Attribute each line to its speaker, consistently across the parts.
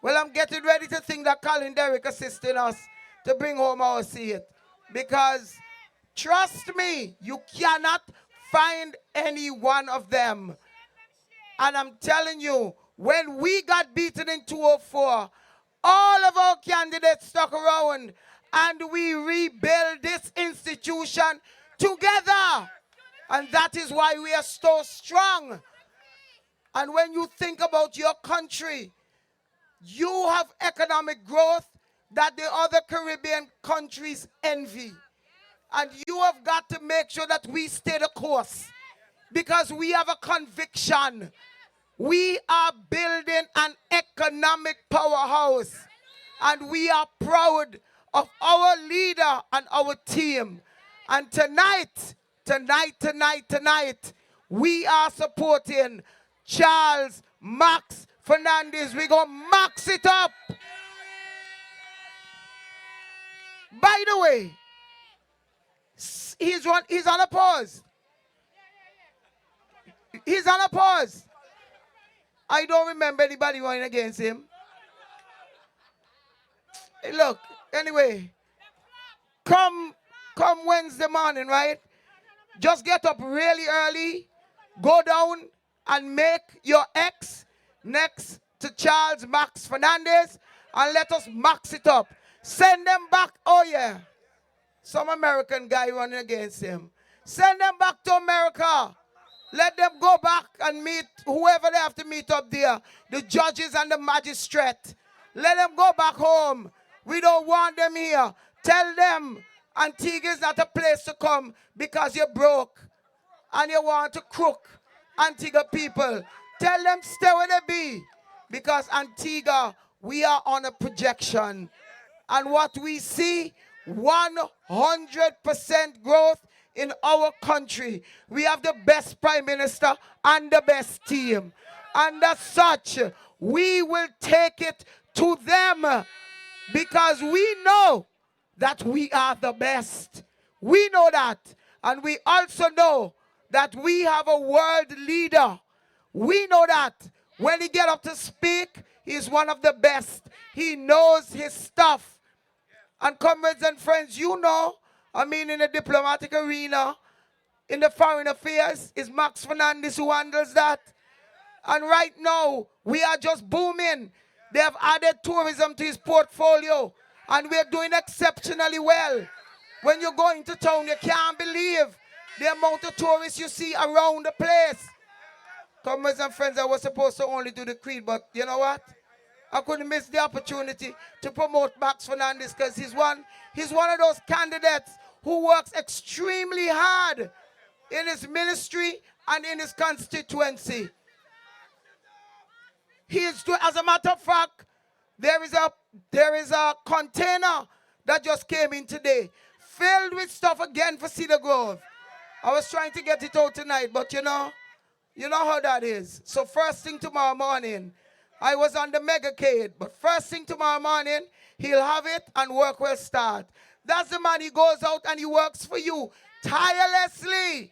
Speaker 1: Well, I'm getting ready to think that Colin Derrick assisting us to bring home our seat. Because, trust me, you cannot find any one of them. And I'm telling you, when we got beaten in 204, all of our candidates stuck around and we rebuilt this institution together. And that is why we are so strong. And when you think about your country, you have economic growth that the other Caribbean countries envy. And you have got to make sure that we stay the course. Because we have a conviction. We are building an economic powerhouse. And we are proud of our leader and our team. And tonight, we are supporting Charles Max Fernandez. We're going to max it up. By the way, he's on a pause. He's on a pause. I don't remember anybody running against him. Hey, look, anyway, come Wednesday morning, right? Just get up really early, go down and make your X next to Charles Max Fernandez and let us max it up. Send them back. Oh, yeah. Some American guy running against him. Send them back to America. Let them go back and meet whoever they have to meet up there, the judges and the magistrate. Let them go back home. We don't want them here. Tell them Antigua is not a place to come because you're broke and you want to crook Antigua people. Tell them stay where they be because Antigua, we are on a projection. And what we see, 100% growth in our country. We have the best prime minister and the best team. And as such, we will take it to them because we know that we are the best. We know that. And we also know that we have a world leader. We know that. When he get up to speak, he's one of the best. He knows his stuff. And comrades and friends, you know, I mean, in the diplomatic arena, in the foreign affairs, it's Max Fernandez who handles that. And right now, we are just booming. They have added tourism to his portfolio, and we're doing exceptionally well. When you go into town, you can't believe the amount of tourists you see around the place. Comrades and friends, I was supposed to only do the creed, but you know what? I couldn't miss the opportunity to promote Max Fernandez because he's one of those candidates who works extremely hard in his ministry and in his constituency. As a matter of fact, there is a container that just came in today, filled with stuff again for Cedar Grove. I was trying to get it out tonight, but you know how that is. So first thing tomorrow morning, I was on the Megacade, but first thing tomorrow morning, he'll have it and work will start. That's the man. He goes out and he works for you tirelessly.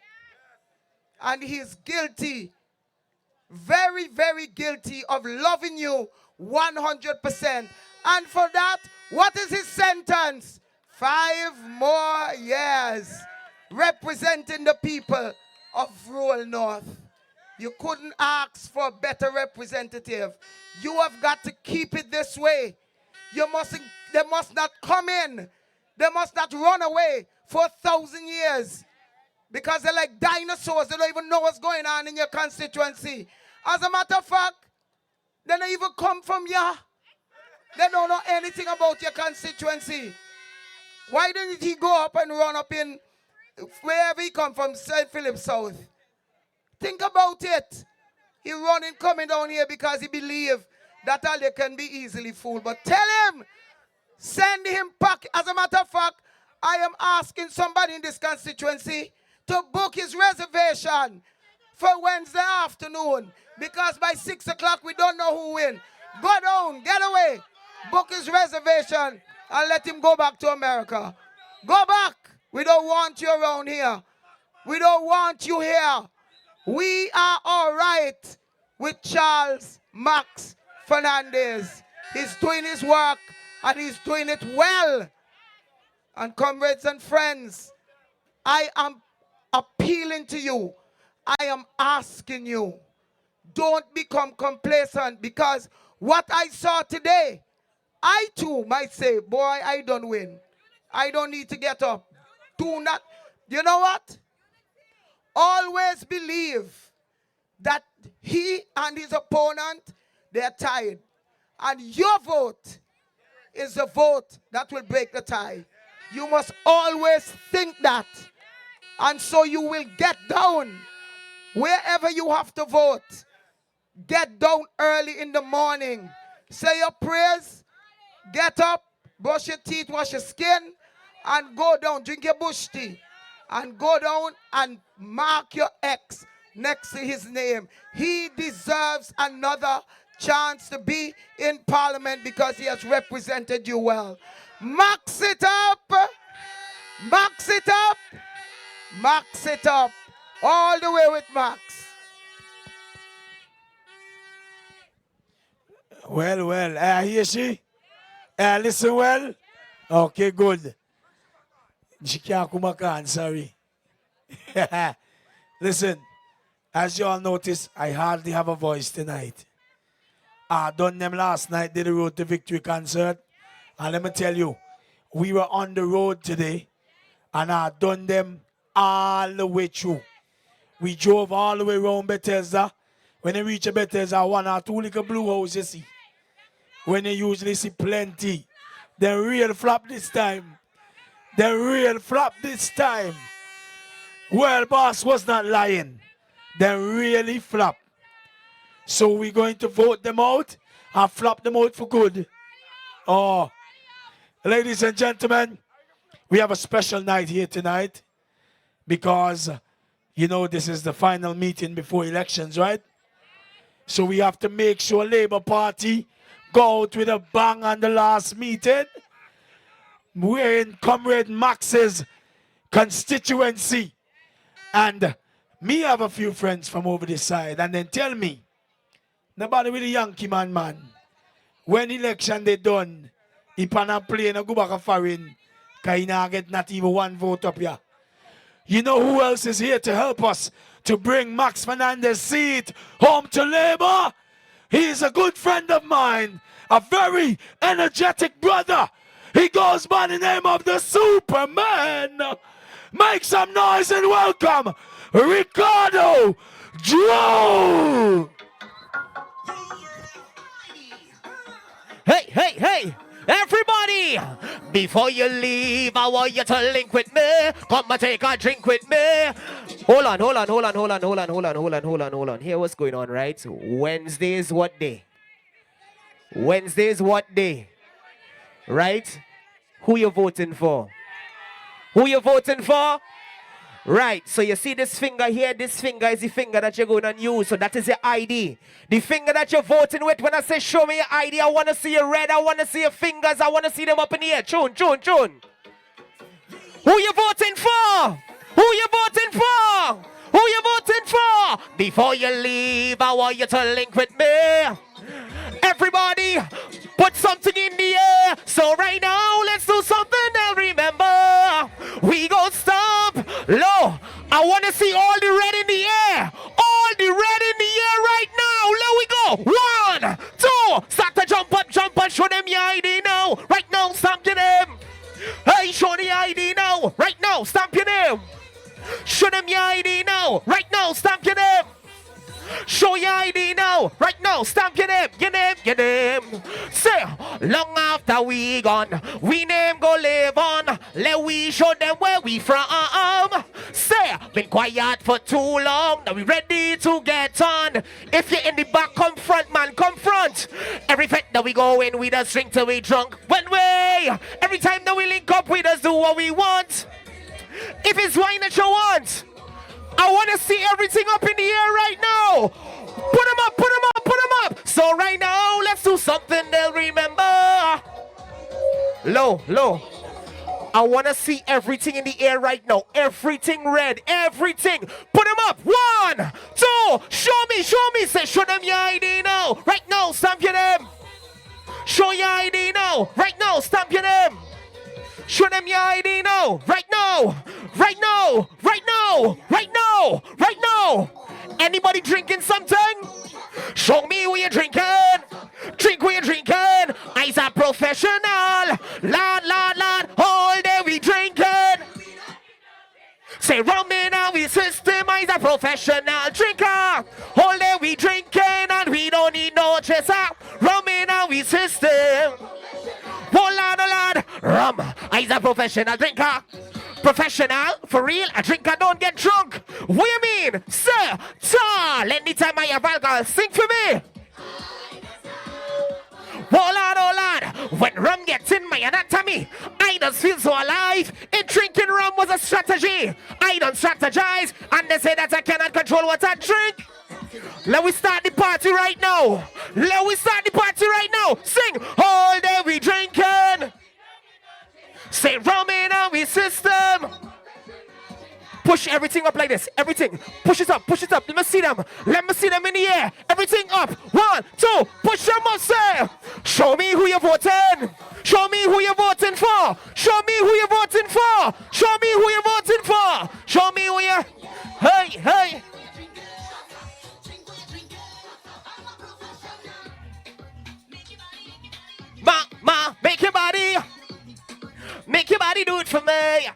Speaker 1: And he's guilty, very, very guilty of loving you 100%. And for that, what is his sentence? 5 more years representing the people of rural North. You couldn't ask for a better representative. You have got to keep it this way. They must not come in. They must not run away for 1,000 years. Because they're like dinosaurs. They don't even know what's going on in your constituency. As a matter of fact, they don't even come from here. They don't know anything about your constituency. Why didn't he go up and run up in wherever he come from, St. Philip South? Think about it. He running, coming down here because he believe that all they can be easily fooled. But tell him, send him back. As a matter of fact, I am asking somebody in this constituency to book his reservation for Wednesday afternoon. Because by 6 o'clock, we don't know who win. Go down, get away. Book his reservation and let him go back to America. Go back. We don't want you around here. We don't want you here. We are all right with Charles Max Fernandez. He's doing his work, and he's doing it well. And comrades and friends, I am appealing to you. I am asking you, don't become complacent, because what I saw today, I too might say, boy, I don't win. I don't need to get up. Do not. You know what? Always believe that he and his opponent, they're tied. And your vote is the vote that will break the tie. You must always think that. And so you will get down wherever you have to vote. Get down early in the morning. Say your prayers. Get up. Brush your teeth. Wash your skin. And go down. Drink your bush tea. And go down and mark your X next to his name. He deserves another chance to be in Parliament because he has represented you well. Max it up. Max it up. Max it up. All the way with Max.
Speaker 2: Well, hear she? Listen well? Okay, good. She can't come back, sorry. Listen, as you all notice, I hardly have a voice tonight. I done them last night, did the Road to Victory concert. And let me tell you, we were on the road today, and I done them all the way through. We drove all the way around Bethesda. When you reach Bethesda, 1 or 2 little blue houses you see. When you usually see plenty. The real flop this time. The real flop this time. Well, boss was not lying. They really flop. So we're going to vote them out and flop them out for good. Oh, ladies and gentlemen, we have a special night here tonight because, you know, this is the final meeting before elections, right? So we have to make sure Labour Party go out with a bang on the last meeting. We're in Comrade Max's constituency. And me have a few friends from over this side. And then tell me, nobody with a Yankee man. When election they done, he pan a plane and go back a foreign. Because he not get not even 1 vote up here. You know who else is here to help us to bring Max Fernandez seat home to Labour? He's a good friend of mine. A very energetic brother. He goes by the name of the Superman. Make some noise and welcome Ricardo Joe.
Speaker 3: Hey, everybody, before you leave, I want you to link with me. Come and take a drink with me. Hold on. Here, what's going on, right? Wednesday is what day? Wednesday is what day? Right? Who you voting for? Who you voting for? Right, so you see this finger here, this finger is the finger that you're going to use, so that is your ID. The finger that you're voting with, when I say show me your ID, I want to see your red, I want to see your fingers, I want to see them up in the air. Chun. Who you voting for? Who you voting for? Who you voting for? Before you leave, I want you to link with me. Everybody, put something in the air. So right now, let's do something and remember. We go stomp low. I want to see all the red in the air. All the red in the air right now. Let we go. 1, 2. Start to jump up, show them your ID now. Right now, stamp your name. Hey, show the ID now. Right now, stamp your name. Show them your ID now. Right now, stamp your name. Show your ID now. Right now, stamp your name. Your name. Say, long after we gone, we name go live on. Let we show them where we from. Say, been quiet for too long. Now we ready to get on. If you're in the back, come front, man, come front. Every fet that we go in, we just drink till we drunk. One way. Every time that we link up, we just do what we want. If it's wine that you want, I want to see everything up in the air right now. Put them up. So right now, let's do something they'll remember. Low. I want to see everything in the air right now. Everything red. Everything. Put them up. 1, 2. Show me. Say, show them your ID now. Right now, stamp your name. Show now, right now, stamp your name. Show them your ID now, right now, right now, right now, right now, right now. Anybody drinking something? Show me who you're drinking. Drink who you're drinking. I's a professional. Lord, all day we drinking. Say rum in our system. I's a professional drinker. All day we drinking and we don't need no chaser. Rum in our system. Oh Lord, rum. I's a professional drinker. Professional, for real, a drinker don't get drunk. What you mean? Sir, tall, anytime I have alcohol, sing for me. Oh Lord, when rum gets in my anatomy, I don't feel so alive. If drinking rum was a strategy, I don't strategize, and they say that I cannot control what I drink. Let we start the party right now. Let we start the party right now. Sing, all day we drinking. Say rum in our system. Push everything up like this. Everything. Push it up. Push it up. Let me see them. Let me see them in the air. Everything up. 1, 2. Push them up, say. Show me who you're voting. Show me who you're voting for. Show me who you're voting for. Show me who you're voting for. Show me who you're... Hey. Make your body do it for me.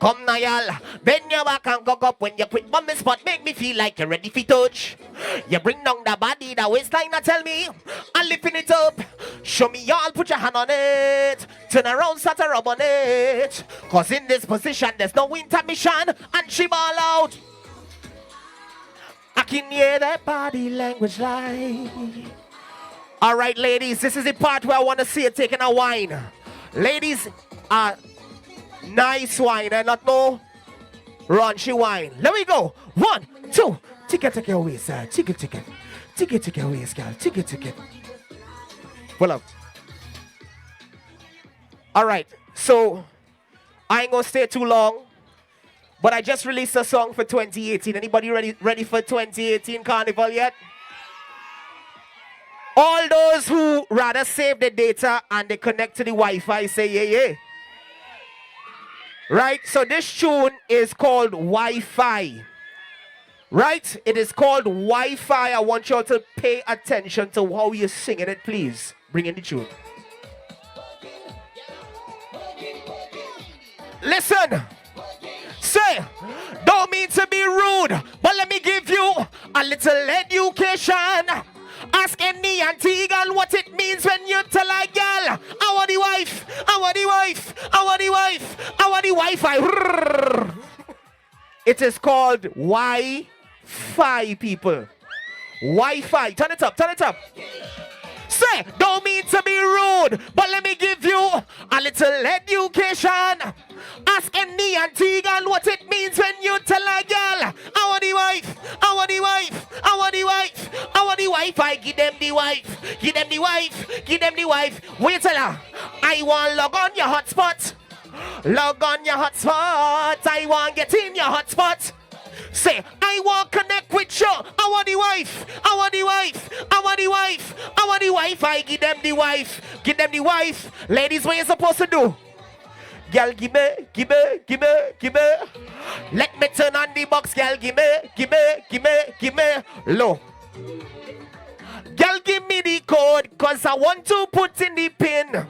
Speaker 3: Come now, y'all. Bend your back and go up when you quit bumming spot. Make me feel like you're ready for touch. You bring down the body, the waistline, now tell me. I'm lifting it up. Show me y'all, put your hand on it. Turn around, start to rub on it. Cause in this position, there's no intermission. And she ball out. I can hear that body language like. All right, ladies, this is the part where I want to see you taking a wine. Ladies, nice wine and not no raunchy wine. Let me go. 1, 2. Ticket away, sir. Ticket. Ticket away, girl. Ticket. Pull up. All right. So, I ain't going to stay too long. But I just released a song for 2018. Anybody ready for 2018 Carnival yet? All those who rather save the data and they connect to the Wi-Fi say yeah. Right? So this tune is called Wi-Fi. Right? It is called Wi-Fi. I want you all to pay attention to how you're singing it, please. Bring in the tune. Listen. Say, don't mean to be rude, but let me give you a little education. Ask any auntie girl what it means when you tell a girl, I want the wife, I want the wife, I want the wife, I want the Wi-Fi. It is called Wi-Fi, people. Wi-Fi. Turn it up, turn it up. Say, don't mean to be rude, but let me give you a little education. Ask any auntie girl what it means when you tell a girl, I want the wife, I want the wife, I want the wife, I want the Wi-Fi. Give them the wife, give them the wife, give them the wife. What you tell her? I want log on your hotspot. Log on your hotspot. I want get in your hotspot. Say, I want connect with you. I want the wife. I want the wife. I want the wife. I want the Wi-Fi. Give them the wife. Give them the wife. Ladies, what you supposed to do? Girl, give me, give me, give me, give me. Let me turn on the box, girl. Give me, give me, give me, give me. Low. Girl, give me the code, cause I want to put in the pin.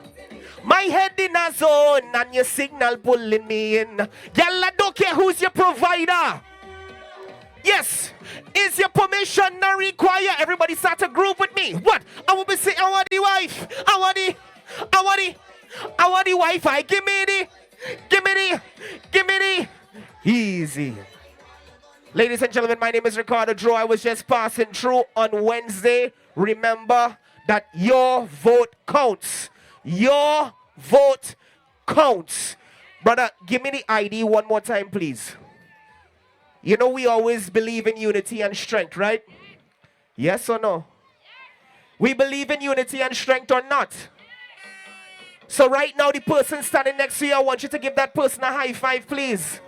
Speaker 3: My head in a zone and your signal pulling me in. Girl, I don't care who's your provider. Yes, is your permission not required? Everybody start a group with me. What? I will be saying, I want the wife. I want the Wi-Fi. Give me the. Easy. Ladies and gentlemen, my name is Ricardo Drew. I was just passing through on Wednesday. Remember that your vote counts. Your vote counts. Brother, give me the ID one more time, please. You know we always believe in unity and strength, right? Yes or no? We believe in unity and strength or not? So right now, the person standing next to you, I want you to give that person a high five, please.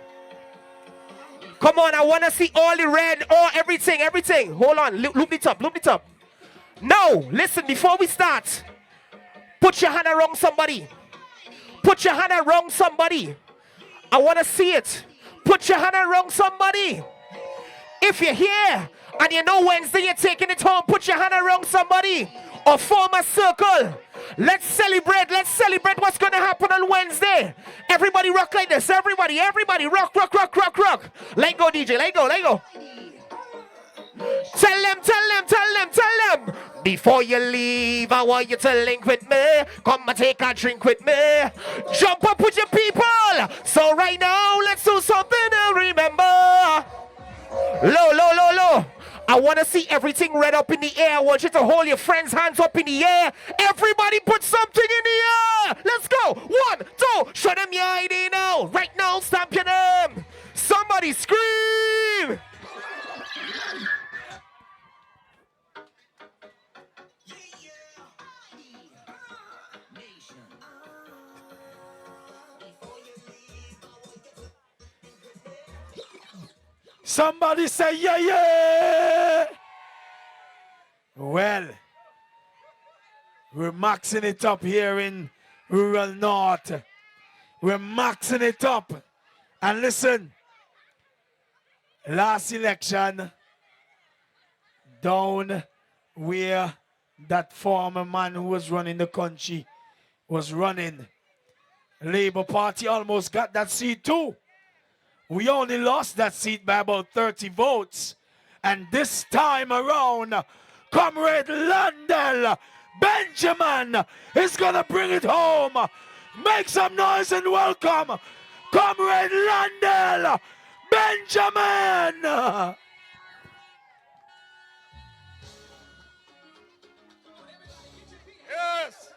Speaker 3: Come on, I want to see all the red, all everything. Hold on, loop it up. No, listen, before we start, Put your hand around somebody. Put your hand around somebody. I want to see it. Put your hand around somebody. If you're here and you know Wednesday you're taking it home, put your hand around somebody or form a circle. Let's celebrate. Let's celebrate what's going to happen on Wednesday. Everybody rock like this. Everybody rock, rock, rock, rock, rock. Let go, DJ. Let go, let go. Tell them. Before you leave, I want you to link with me. Come and take a drink with me. Jump up with your people. So right now, let's do something to remember. Low. I want to see everything red up in the air. I want you to hold your friends' hands up in the air. Everybody put something in the air. Let's go. 1, 2. Show them your ID now. Right now, stamp your name. Somebody scream.
Speaker 2: Somebody say, yeah, yeah. Well, we're maxing it up here in rural North. We're maxing it up. And listen, last election, down where that former man who was running the country was running, Labour Party almost got that seat too. We only lost that seat by about 30 votes. And this time around, Comrade Landell Benjamin is going to bring it home. Make some noise and welcome Comrade Landell Benjamin.
Speaker 4: Yes.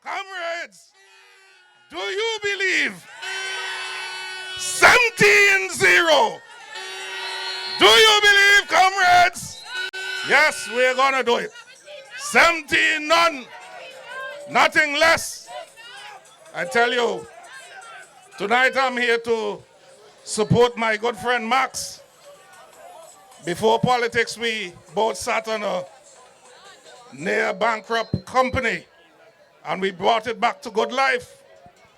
Speaker 4: Comrades, do you believe? 17-0. Do you believe, comrades? Yes, we're gonna do it. 17-0. Nothing less. I tell you, tonight I'm here to support my good friend Max. Before politics, we both sat on a near bankrupt company and we brought it back to good life.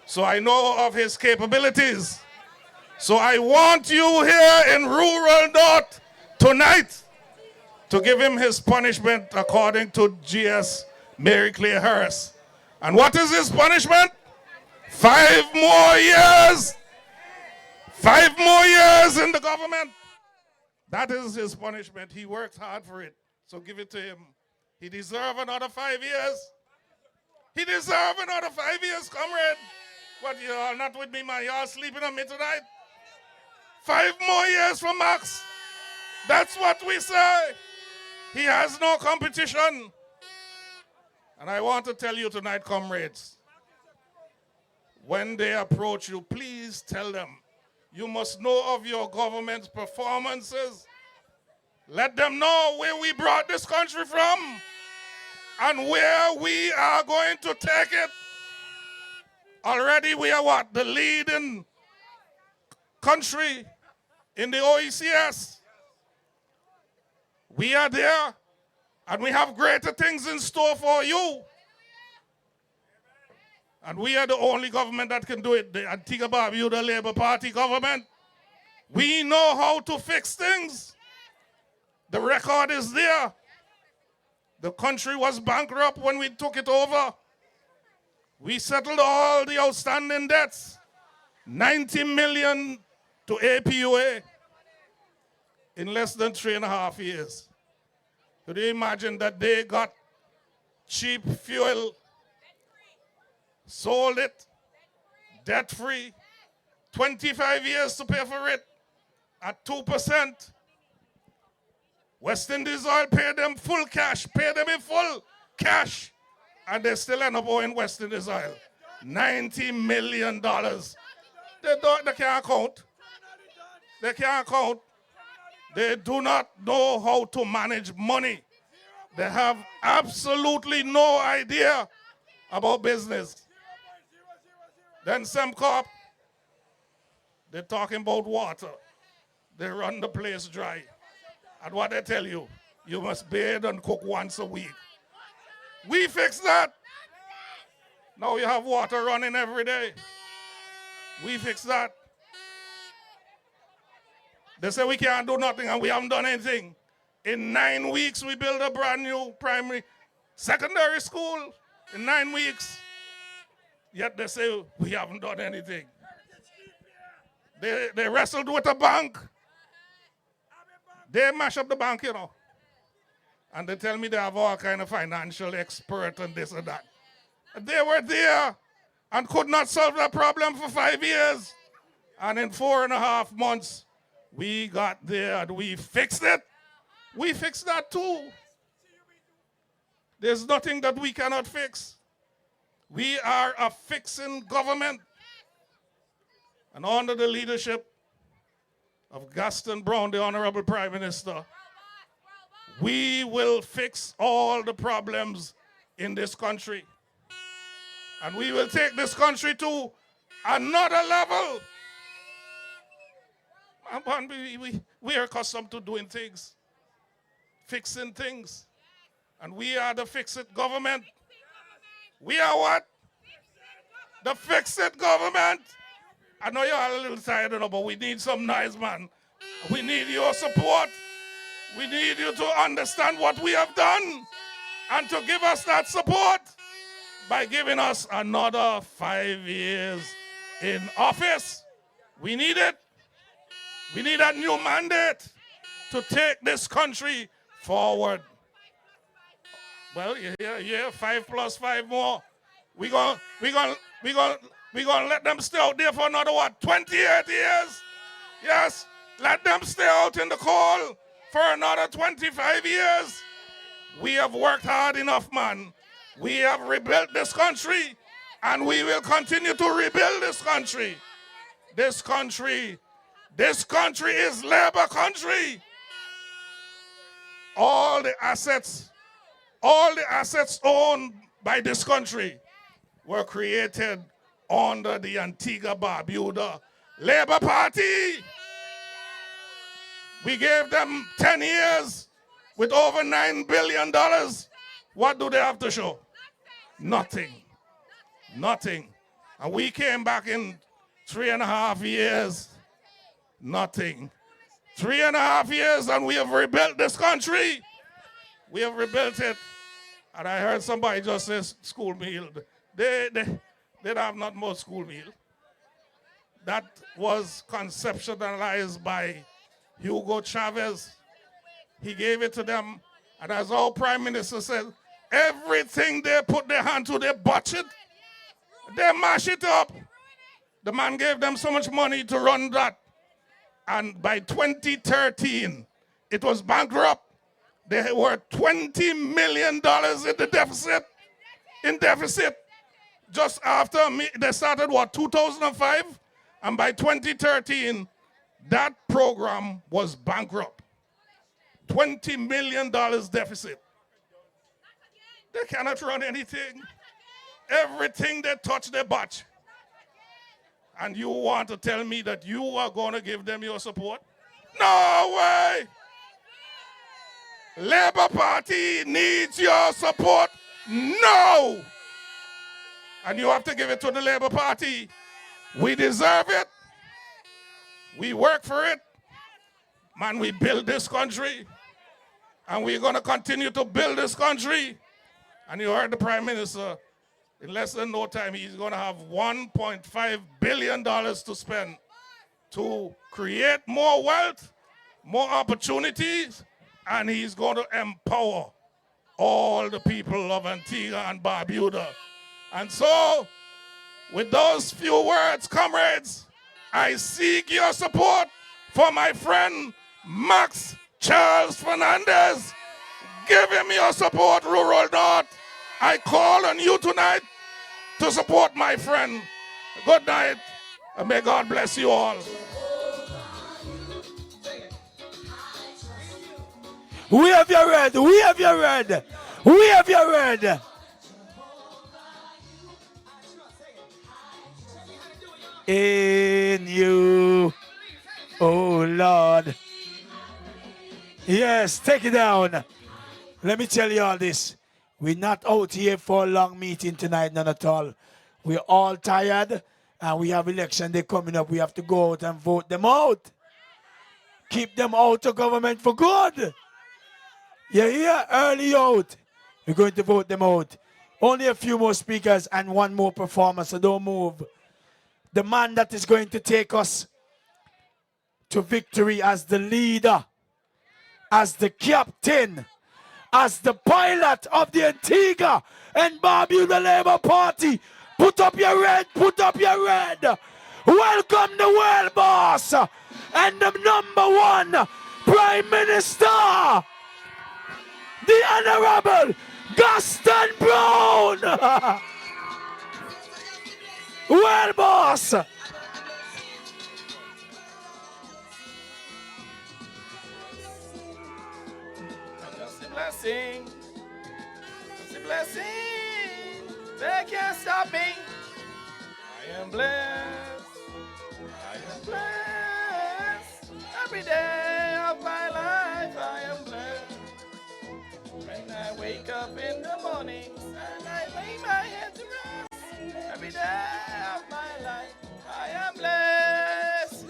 Speaker 4: So I know of his capabilities. So I want you here in rural North tonight to give him his punishment according to GS Mary Claire Harris. And what is his punishment? 5 more years. 5 more years in the government. That is his punishment. He worked hard for it. So give it to him. He deserves another 5 years. He deserves another 5 years, comrade. What, you are not with me, man? You all sleeping on me tonight? 5 more years for Max. That's what we say. He has no competition. And I want to tell you tonight, comrades, when they approach you, please tell them you must know of your government's performances Let them know where we brought this country from and where we are going to take it. Already we are what? The leading country in the OECS. We are there, and we have greater things in store for you. And we are the only government that can do it, the Antigua Barbuda Labour Party government. We know how to fix things. The record is there. The country was bankrupt when we took it over. We settled all the outstanding debts, 90 million to APUA in less than 3.5 years. Could you imagine that they got cheap fuel, sold it, debt-free, 25 years to pay for it at 2%. West Indies Oil paid them full cash, paid them in full cash, and they still end up owing West Indies Oil $90 million. They can't count. They can't count. They do not know how to manage money. They have absolutely no idea about business. Then Semcorp, they're talking about water. They run the place dry. And what they tell you, you must bathe and cook once a week. We fix that. Now you have water running every day. We fix that. They say we can't do nothing and we haven't done anything. In 9 weeks, we built a brand new secondary school. In 9 weeks. Yet they say we haven't done anything. They wrestled with a bank. They mash up the bank, you know. And they tell me they have all kind of financial expert and this and that. They were there and could not solve that problem for 5 years. And in 4.5 months, we got there and we fixed it. We fixed that too. There's nothing that we cannot fix. We are a fixing government. And under the leadership of Gaston Brown, the Honorable Prime Minister, we will fix all the problems in this country. And we will take this country to another level. We are accustomed to doing things, fixing things. And we are the fix-it government. We are what? The fix-it government. I know you're a little tired, but we need some noise, man. We need your support. We need you to understand what we have done and to give us that support by giving us another 5 years in office. We need it. We need a new mandate to take this country forward. Well, yeah, 5 plus 5 more. We're gonna let them stay out there for another, 28 years? Yes, let them stay out in the cold for another 25 years. We have worked hard enough, man. We have rebuilt this country, and we will continue to rebuild this country. This country is labor country. All the assets owned by this country were created under the Antigua Barbuda Labour Party. We gave them 10 years with over $9 billion. What do they have to show? Nothing. Nothing. And we came back in 3.5 years. Nothing. 3.5 years and we have rebuilt this country. We have rebuilt it. And I heard somebody just say school meal. They don't have not more school meal. That was conceptualized by Hugo Chavez. He gave it to them. And as our Prime Minister said, everything they put their hand to, they botch it. They mash it up. The man gave them so much money to run that. And by 2013, it was bankrupt. They were $20 million in the deficit. In deficit. Just after they started, 2005? And by 2013, that program was bankrupt. $20 million deficit. They cannot run anything. Everything they touch, they botch. And you want to tell me that you are going to give them your support? No way! Labour Party needs your support. No! And you have to give it to the Labour Party. We deserve it. We work for it. Man, we build this country. And we're going to continue to build this country. And you heard the Prime Minister, in less than no time, he's going to have $1.5 billion to spend to create more wealth, more opportunities, and he's going to empower all the people of Antigua and Barbuda. And so, with those few words, comrades, I seek your support for my friend Max Charles Fernandez. Give him your support, Rural North. I call on you tonight to support my friend. Good night, and may God bless you all.
Speaker 2: We have your red. We have your red. We have your red. In you, oh Lord. Yes, take it down. Let me tell you all this. We're not out here for a long meeting tonight, none at all. We're all tired, and we have election day coming up. We have to go out and vote them out. Keep them out of government for good. You're here early out. We're going to vote them out. Only a few more speakers and one more performer, so don't move. The man that is going to take us to victory as the leader, as the captain, as the pilot of the Antigua and Barbuda Labour Party. Put up your red, put up your red. Welcome the world boss and the #1 Prime Minister, the Honorable Gaston Brown. World boss.
Speaker 1: Just a blessing. Just a blessing. They can't stop me. I am blessed. I am blessed. Every day of my life I am blessed. When I wake up in the morning and I lay my head to rest. Every day of my life I am blessed.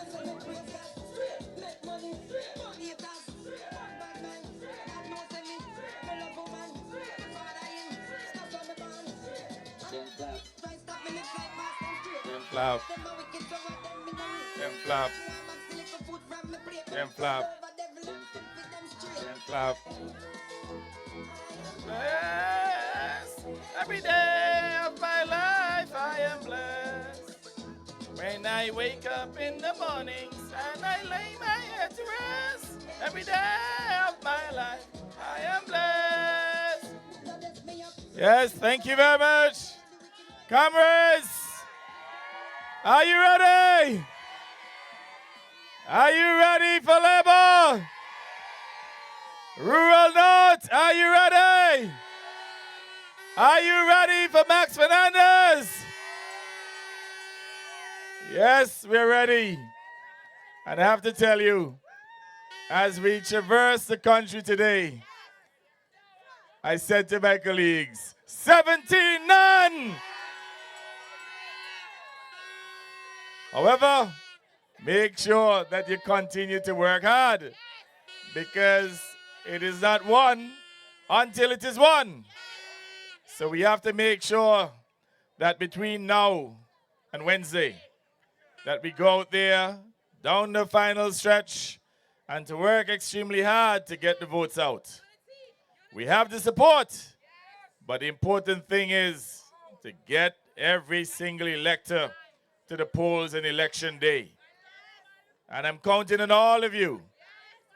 Speaker 1: Flap. Them flap. Them flap. Them flap. Blessed. Every day of my life I am blessed. When I wake up in the mornings and I lay my head to rest. Every day of my life I am blessed. Yes, thank you very much. Comrades, are you ready? Are you ready for labor? Rural North, are you ready? Are you ready for Max Fernandez? Yes, we're ready. And I have to tell you, as we traverse the country today, I said to my colleagues, 17-none! However, make sure that you continue to work hard, because it is not won until it is won. So we have to make sure that between now and Wednesday, that we go out there, down the final stretch, and to work extremely hard to get the votes out. We have the support, but the important thing is to get every single elector to the polls on election day. And I'm counting on all of you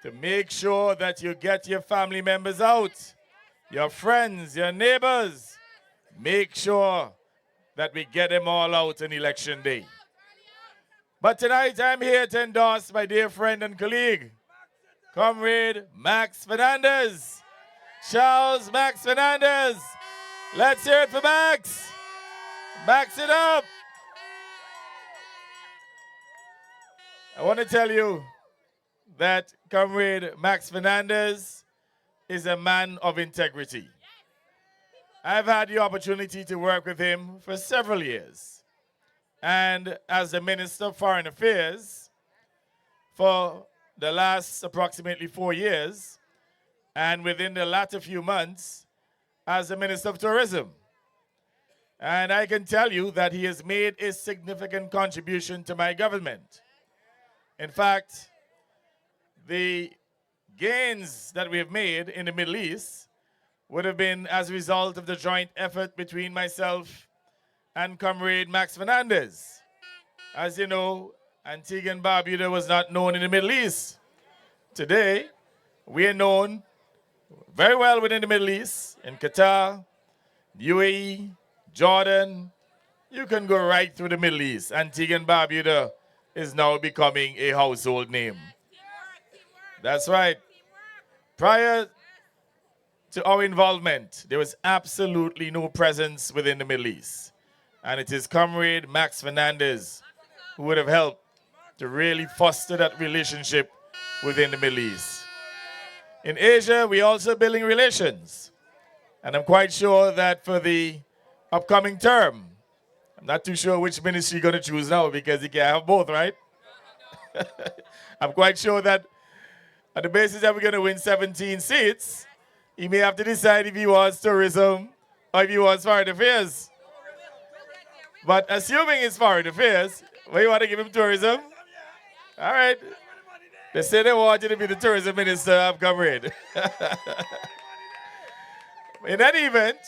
Speaker 1: to make sure that you get your family members out, your friends, your neighbors. Make sure that we get them all out on election day. But tonight I'm here to endorse my dear friend and colleague,
Speaker 5: Comrade Max Fernandez. Charles Max Fernandez. Let's hear it for Max. Max it up. I want to tell you that Comrade Max Fernandez is a man of integrity. I've had the opportunity to work with him for several years. And as the Minister of Foreign Affairs for the last approximately 4 years, and within the latter few months as the Minister of Tourism. And I can tell you that he has made a significant contribution to my government. In fact, the gains that we have made in the Middle East would have been as a result of the joint effort between myself and Comrade Max Fernandez. As you know, Antigua and Barbuda was not known in the Middle East. Today, we are known very well within the Middle East, in Qatar, UAE, Jordan. You can go right through the Middle East. Antigua and Barbuda is now becoming a household name. That's right. Prior to our involvement, there was absolutely no presence within the Middle East. And it is Comrade Max Fernandez who would have helped to really foster that relationship within the Middle East. In Asia, we're also building relations. And I'm quite sure that for the upcoming term, I'm not too sure which ministry you're going to choose now because you can have both, right? I'm quite sure that on the basis that we're going to win 17 seats, he may have to decide if he wants tourism or if he wants foreign affairs. But assuming it's foreign affairs, where you want to give him tourism? All right. They say they want you to be the tourism minister of Comrade. In that event,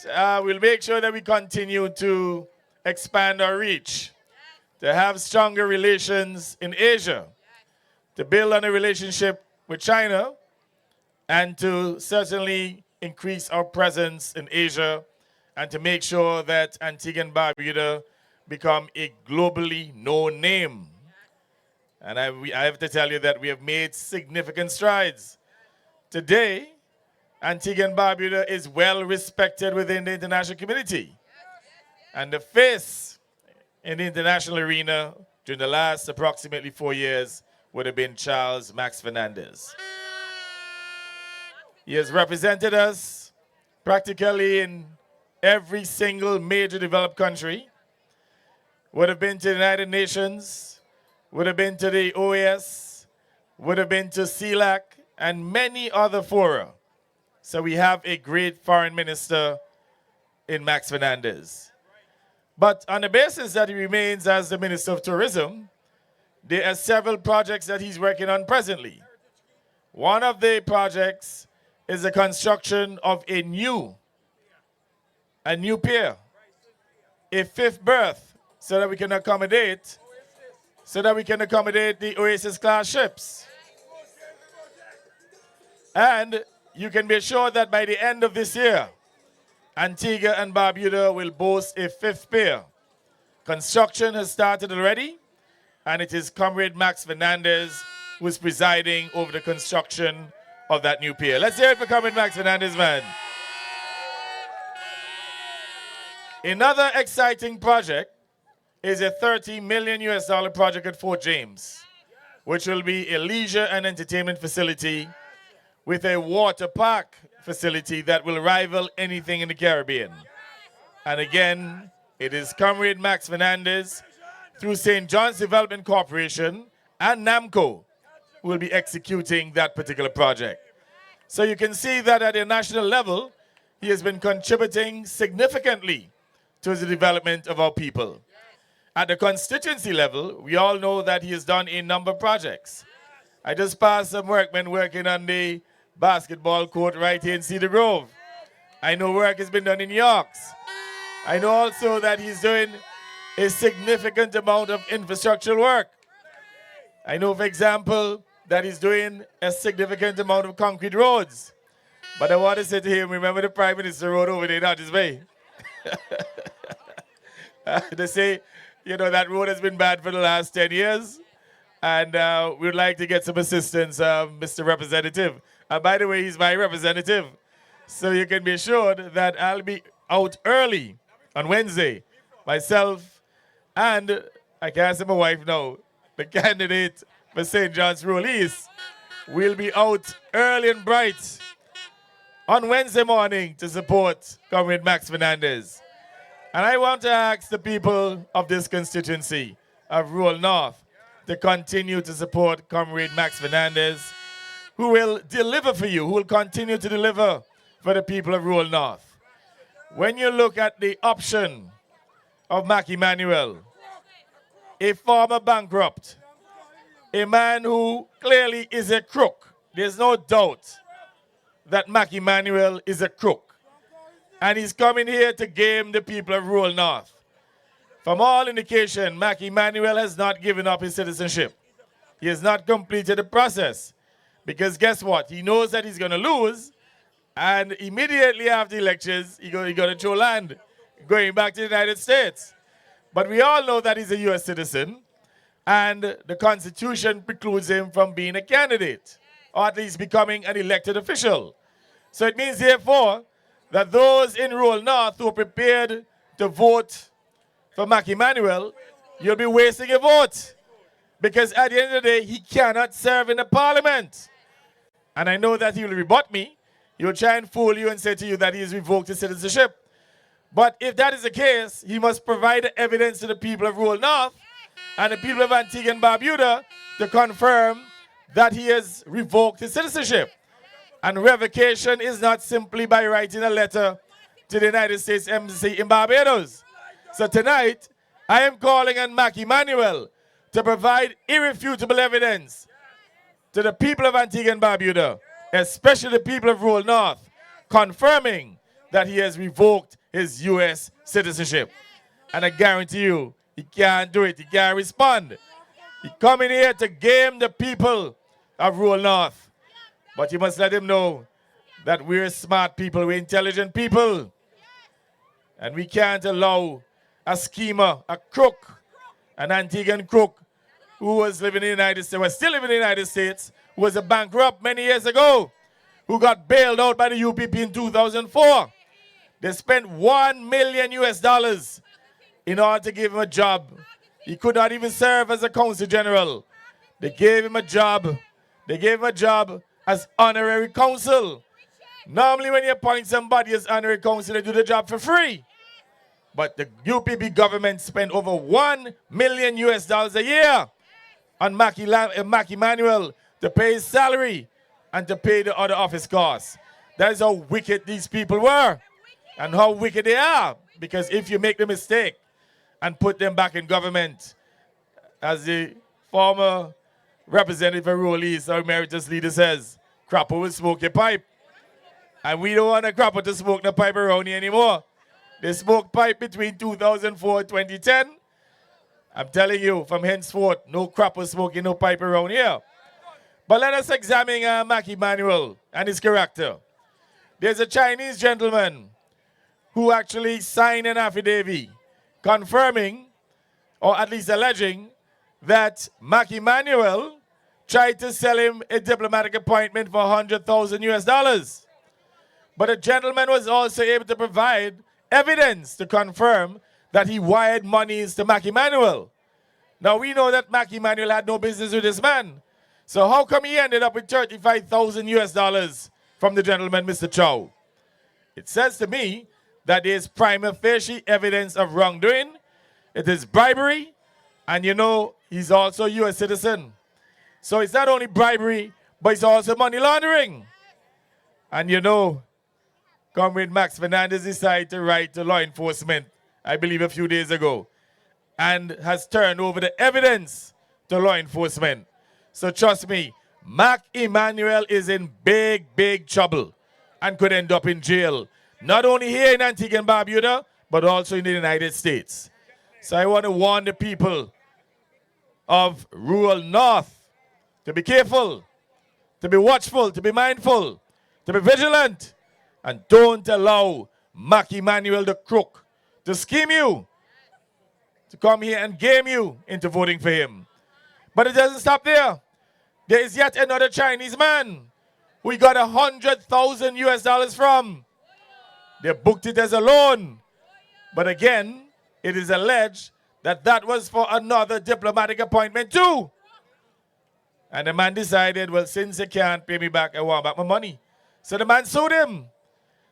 Speaker 5: we'll make sure that we continue to expand our reach, to have stronger relations in Asia, to build on a relationship with China, and to certainly increase our presence in Asia, and to make sure that Antigua and Barbuda become a globally known name. And I have to tell you that we have made significant strides. Today, Antigua and Barbuda is well respected within the international community. And the face in the international arena during the last approximately 4 years would have been Charles Max Fernandez. He has represented us practically in every single major developed country, would have been to the United Nations, would have been to the OAS, would have been to CELAC, and many other fora. So we have a great foreign minister in Max Fernandez. But on the basis that he remains as the Minister of Tourism, there are several projects that he's working on presently. One of the projects is the construction of a new pier, a fifth berth, so that we can accommodate the Oasis class ships. And you can be sure that by the end of this year, Antigua and Barbuda will boast a fifth pier. Construction has started already, and it is Comrade Max Fernandez who is presiding over the construction of that new pier. Let's hear it for Comrade Max Fernandez, man. Another exciting project is a $30 million project at Fort James, which will be a leisure and entertainment facility with a water park facility that will rival anything in the Caribbean. And again, it is Comrade Max Fernandez through St. John's Development Corporation and NAMCO who will be executing that particular project. So you can see that at a national level, he has been contributing significantly to the development of our people. At the constituency level, we all know that he has done a number of projects. I just passed some workmen working on the basketball court right here in Cedar Grove. I know work has been done in Yorks. I know also that he's doing a significant amount of infrastructural work. I know, for example, that he's doing a significant amount of concrete roads. But I want to say to him, remember the Prime Minister road over there, not his way. They say, you know, that road has been bad for the last 10 years. And we would like to get some assistance, Mr. Representative. By the way, he's my representative. So you can be assured that I'll be out early on Wednesday. Myself and, I can't say my wife now, the candidate for St. John's Rural East, will be out early and bright on Wednesday morning to support Comrade Max Fernandez. And I want to ask the people of this constituency of Rural North to continue to support Comrade Max Fernandez, who will deliver for you, who will continue to deliver for the people of Rural North. When you look at the option of Mac Emanuel, a former bankrupt, a man who clearly is a crook, there's no doubt that Mac Emanuel is a crook. And he's coming here to game the people of Rural North. From all indication, Mac Emanuel has not given up his citizenship. He has not completed the process. Because guess what? He knows that he's going to lose. And immediately after the elections, he's going to throw land, going back to the United States. But we all know that he's a U.S. citizen. And the Constitution precludes him from being a candidate, or at least becoming an elected official. So it means, therefore, that those in Rural North who are prepared to vote for Mac Emanuel, you'll be wasting your vote. Because at the end of the day, he cannot serve in the parliament. And I know that he will rebut me. He will try and fool you and say to you that he has revoked his citizenship. But if that is the case, he must provide the evidence to the people of Rural North and the people of Antigua and Barbuda to confirm that he has revoked his citizenship. And revocation is not simply by writing a letter to the United States Embassy in Barbados. So tonight, I am calling on Mac Emanuel to provide irrefutable evidence to the people of Antigua and Barbuda, especially the people of Rural North, confirming that he has revoked his U.S. citizenship. And I guarantee you, he can't do it. He can't respond. He coming here to game the people of Rural North. But you must let him know that we're smart people, we're intelligent people. And we can't allow a schemer, a crook, an Antiguan crook who was living in the United States, was still living in the United States, who was a bankrupt many years ago, who got bailed out by the UPP in 2004. They spent $1 million US in order to give him a job. He could not even serve as a consul general. They gave him a job. They gave him a job as honorary consul. Normally when you appoint somebody as honorary consul, they do the job for free. But the UPP government spent over $1 million US a year on Mac Emanuel to pay his salary and to pay the other office costs. That is how wicked these people were and how wicked they are. Because if you make the mistake and put them back in government, as the former representative of Rural East, our emeritus leader says, crapper will smoke your pipe. And we don't want a crapper to smoke the pipe around here anymore. They smoked pipe between 2004 and 2010. I'm telling you, from henceforth, no crapper smoking no pipe around here. But let us examine Mac Emanuel and his character. There's a Chinese gentleman who actually signed an affidavit confirming, or at least alleging, that Mac Emanuel tried to sell him a diplomatic appointment for $100,000 US. But the gentleman was also able to provide evidence to confirm that he wired monies to Mac Emanuel. Now we know that Mac Emanuel had no business with this man. So how come he ended up with $35,000 US from the gentleman, Mr. Chow? It says to me that there is prima facie evidence of wrongdoing. It is bribery. And you know, he's also a U.S. citizen. So it's not only bribery, but it's also money laundering. And you know, Comrade Max Fernandez decided to write to law enforcement, I believe a few days ago, and has turned over the evidence to law enforcement. So trust me, Mac Emanuel is in big, big trouble and could end up in jail. Not only here in Antigua and Barbuda, but also in the United States. So I want to warn the people of Rural North to be careful, to be watchful, to be mindful, to be vigilant, and don't allow Mac Emanuel the crook to scheme you, to come here and game you into voting for him. But it doesn't stop there. There is yet another Chinese man we got 100,000 US dollars from. They booked it as a loan. But again, it is alleged that that was for another diplomatic appointment too. And the man decided, well, since he can't pay me back, I want back my money. So the man sued him.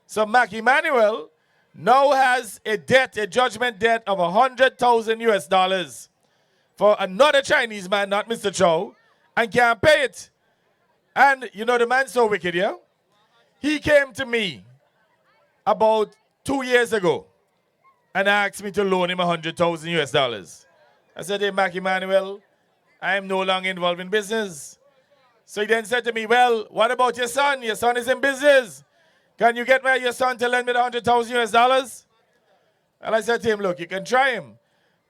Speaker 5: So Mac Emanuel now has a debt, a judgment debt of 100,000 US dollars for another Chinese man, not Mr. Chow, and can't pay it. And you know the man's so wicked, yeah? He came to me about 2 years ago and asked me to loan him 100,000 US dollars. I said, hey, Mac Emanuel, I am no longer involved in business. So he then said to me, well, what about your son? Your son is in business. Can you get your son to lend me the 100,000 US dollars? And I said to him, look, you can try him.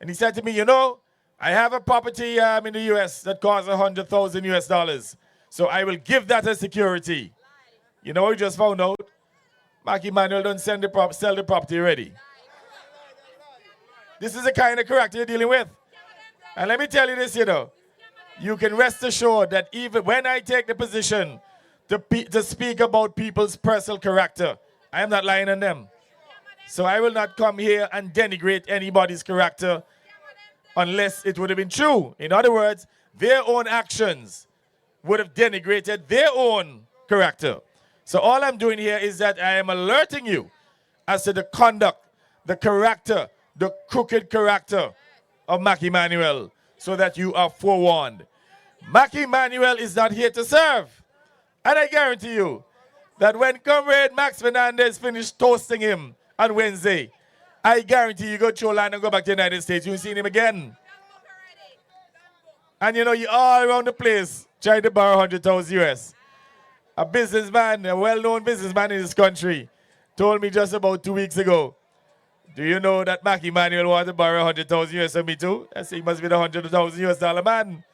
Speaker 5: And he said to me, you know, I have a property in the US that costs 100,000 US dollars. So I will give that as security. You know what we just found out? Mac Emanuel don't sell the property already. This is the kind of character you're dealing with. And let me tell you this, you know. You can rest assured that even when I take the position to speak about people's personal character, I am not lying on them. So I will not come here and denigrate anybody's character unless it would have been true. In other words, their own actions would have denigrated their own character. So all I'm doing here is that I am alerting you as to the conduct, the character, the crooked character of Mac Emanuel, so that you are forewarned. Mac Emanuel is not here to serve. And I guarantee you that when Comrade Max Fernandez finished toasting him on Wednesday, I guarantee you go through land and go back to the United States, you won't see him again. And you know, you're all around the place trying to borrow 100,000 US. A businessman, a well-known businessman in this country, told me just about 2 weeks ago, do you know that Mac Emanuel wanted to borrow 100,000 US of me too? I say he must be the 100,000 US dollar man.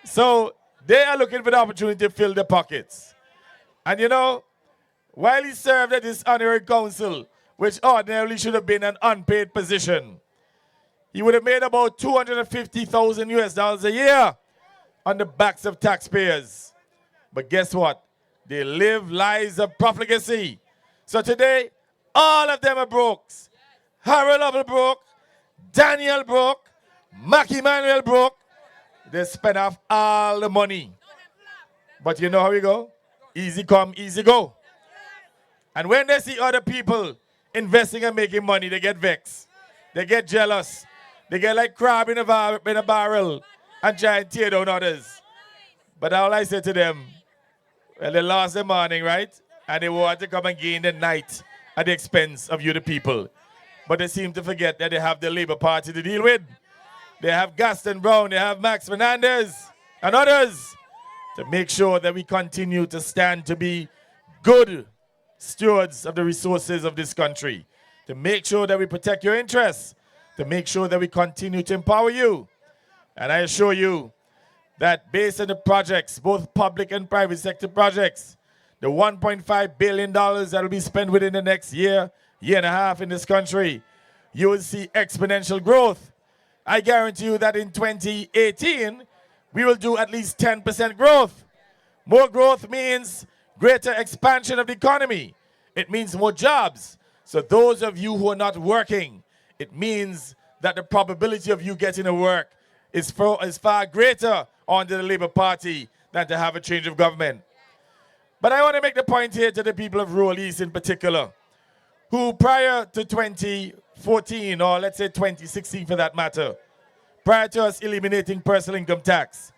Speaker 5: So they are looking for the opportunity to fill their pockets. And you know, while he served at this honorary council, which ordinarily should have been an unpaid position, he would have made about 250,000 US dollars a year on the backs of taxpayers. But guess what? They live lives of profligacy. So today, all of them are broke. Harold Lovell broke, Daniel broke, Mac Emanuel broke. They spent off all the money. But you know how we go? Easy come, easy go. And when they see other people investing and making money, they get vexed. They get jealous. They get like crab in a barrel and try and tear down others. But all I say to them, well, they lost the morning, right? And they want to come and gain the night at the expense of you, the people. But they seem to forget that they have the Labour Party to deal with. They have Gaston Brown, they have Max Fernandez, and others to make sure that we continue to stand to be good stewards of the resources of this country, to make sure that we protect your interests, to make sure that we continue to empower you. And I assure you that based on the projects, both public and private sector projects, the $1.5 billion that will be spent within the next year and a half in this country, you will see exponential growth. I guarantee you that in 2018, we will do at least 10% growth. More growth means greater expansion of the economy. It means more jobs. So those of you who are not working, it means that the probability of you getting a work is far greater under the Labour Party than to have a change of government. But I want to make the point here to the people of Rural East in particular, who prior to 2014, or let's say 2016 for that matter, prior to us eliminating personal income tax,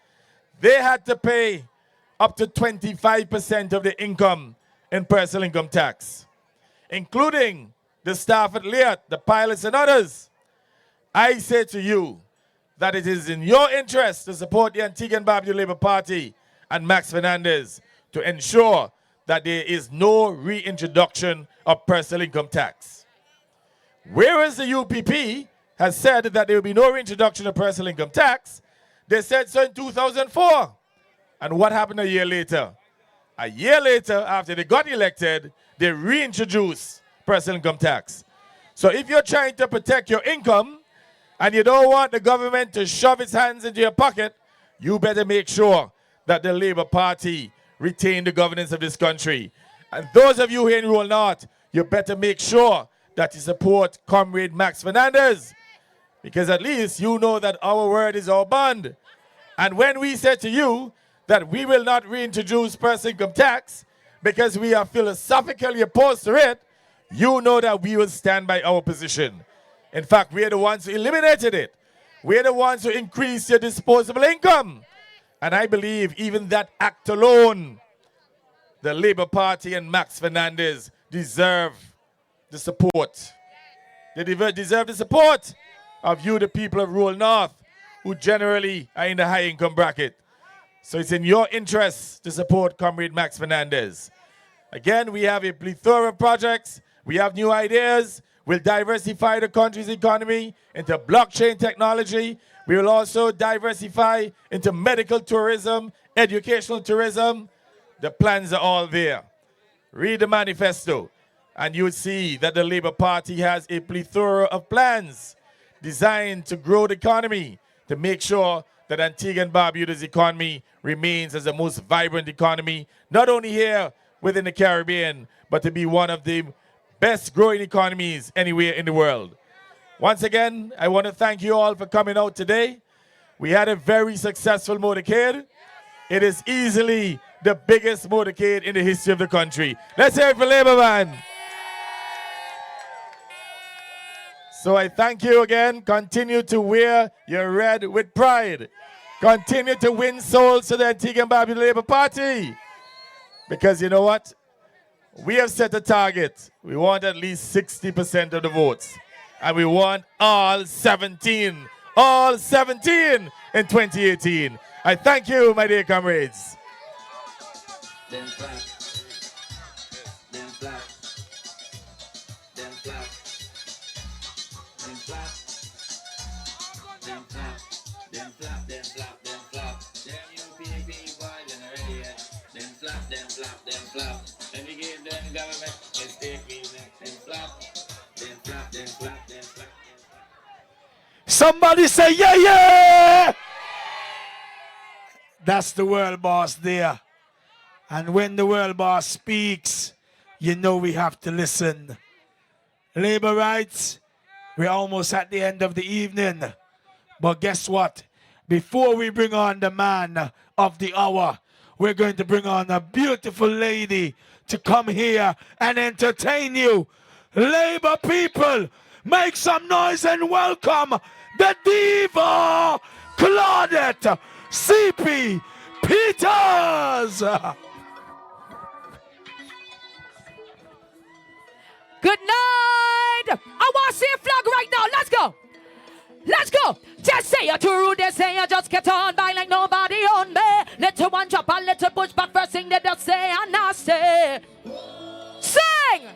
Speaker 5: they had to pay up to 25% of their income in personal income tax, including the staff at Liat, the pilots and others. I say to you that it is in your interest to support the Antigua and Barbuda Labour Party and Max Fernandez to ensure that there is no reintroduction of personal income tax. Whereas the UPP has said that there will be no reintroduction of personal income tax, they said so in 2004. And what happened a year later? A year later, after they got elected, they reintroduced personal income tax. So if you're trying to protect your income and you don't want the government to shove its hands into your pocket, you better make sure that the Labour Party retain the governance of this country. And those of you here in Rural North, you better make sure that you support Comrade Max Fernandez, because at least you know that our word is our bond. And when we say to you that we will not reintroduce personal income tax because we are philosophically opposed to it, you know that we will stand by our position. In fact, we are the ones who eliminated it. We are the ones who increased your disposable income. And I believe even that act alone, the Labour Party and Max Fernandez deserve the support. They deserve the support of you, the people of Rural North, who generally are in the high income bracket. So it's in your interest to support Comrade Max Fernandez. Again, we have a plethora of projects. We have new ideas. We'll diversify the country's economy into blockchain technology. We will also diversify into medical tourism, educational tourism. The plans are all there. Read the manifesto, and you'll see that the Labour Party has a plethora of plans designed to grow the economy, to make sure that Antigua and Barbuda's economy remains as the most vibrant economy, not only here within the Caribbean, but to be one of the best growing economies anywhere in the world. Once again, I want to thank you all for coming out today. We had a very successful motorcade. It is easily the biggest motorcade in the history of the country. Let's hear it for Labour, man. So I thank you again. Continue to wear your red with pride. Continue to win souls to the Antigua and Barbuda Labour Party. Because you know what? We have set a target. We want at least 60% of the votes. And we want all 17 in 2018. I thank you, my dear comrades.
Speaker 6: Them flap, them flap, them flap, them flap, them flap, them flap, them flap, them flap. Them UPP boy, them ready yet. Them flap, them flap, them flap. Let me give them government mistake me. Them flap, them flap, them flap, them flap.
Speaker 2: Somebody say, yeah, yeah! That's the world boss there. And when the world boss speaks, you know we have to listen. Labor rights, we're almost at the end of the evening. But guess what? Before we bring on the man of the hour, we're going to bring on a beautiful lady to come here and entertain you. Labor people, make some noise and welcome the diva, Claudette C.P. Peters.
Speaker 7: Good night. I want to see a flag right now. Let's go. Let's go. Just say it to rude. They say I just get on by like nobody on me. Little one drop a little push back first thing they just say and I say. Sing.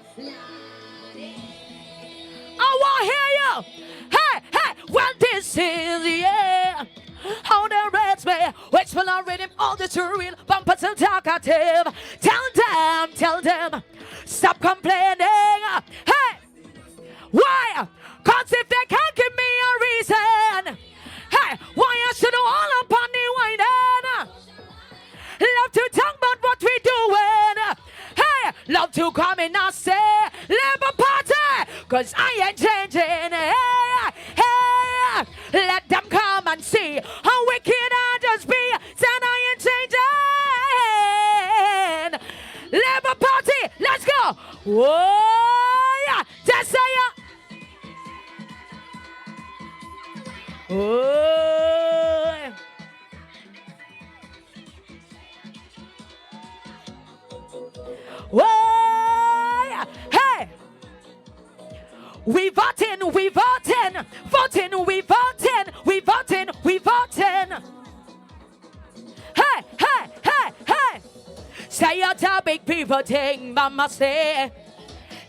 Speaker 7: I want to hear you. Hey, hey. Well, this is the air. How they raise me, which will not rhythm all the real bumper till talkative. Tell them, stop complaining. Hey, why? Cause if they can't give me a reason, hey, why I should all up on the whining? Love to talk about what we doing. Hey, love to come in and say, Labour Party, cause I ain't changing. Hey, hey, let them come and see how wicked I just be. Then I ain't changing. Labour Party, let's go. Whoa, yeah, just say it. Oh. Whoa. Hey. We voting. Hey. Say what a big people think, mama say.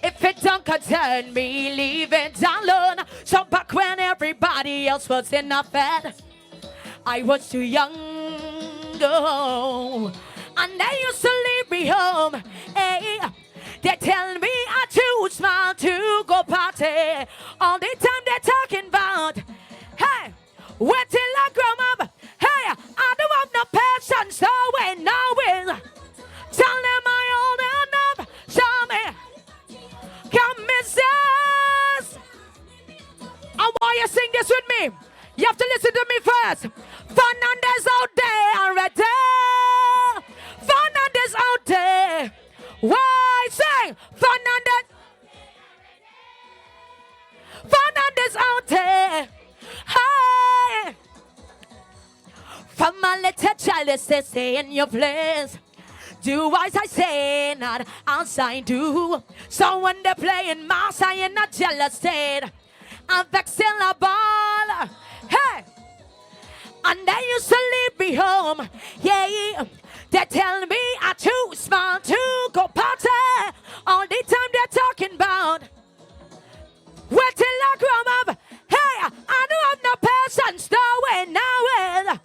Speaker 7: If it don't concern me, leave it alone. So back when everybody else was in a bed, I was too young, oh, and they used to leave me home. Hey, they tell me I too small to go party. All the time they're talking about, hey, wait till I grow up. Hey, I do You have to listen to me first. Fernandez out there already. Fernandez out there. Why sing? Fernandez. Fernandez out there. Hey. From my little child, it says, stay in your place. Do as I say, not as I do. So when they're playing mouse, I in a jealous state. I'm vexing a ball. Hey! And they used to leave me home. Yeah, they tell me I'm too small to go party. All the time they're talking about. Wait till I grow up. Hey, I don't have no patience. No way, no way.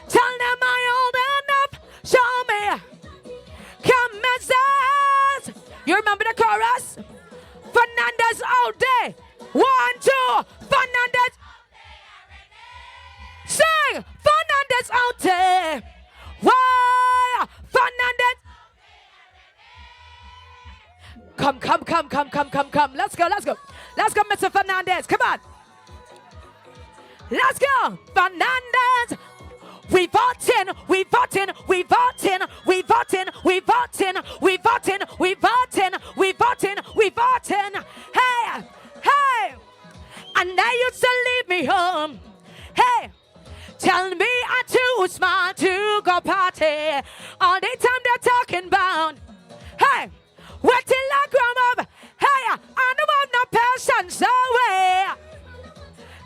Speaker 7: Tell them I old enough. Show me. Come and say. You remember the chorus? Fernandez out there. 1, 2. Fernandez. Sing. Fernandez out there. Why? Fernandez. Come. Let's go. Let's go, Mr. Fernandez. Come on. Let's go. Fernandez. We voting. Hey. And they used to leave me home. Hey. Tell me I'm too smart to go party. All the time they're talking about. Hey. Wait till I grow up. Hey, I don't want no patience away.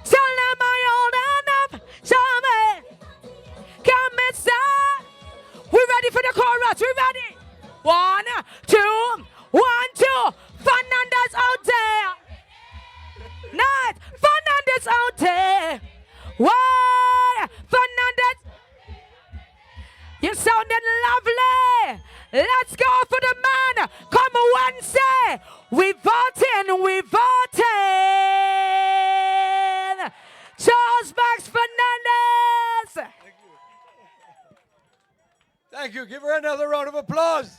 Speaker 7: Tell them I old enough. Show me. Come and say. We ready for the chorus? We ready? 1, 2. 1, 2. Fernandez out there. Nice. Fernandez out there. Why? Fernandez. You sounded lovely. Let's go for the man. Come Wednesday. We voting. Charles Max Fernandez.
Speaker 8: Thank you. Give her another round of applause.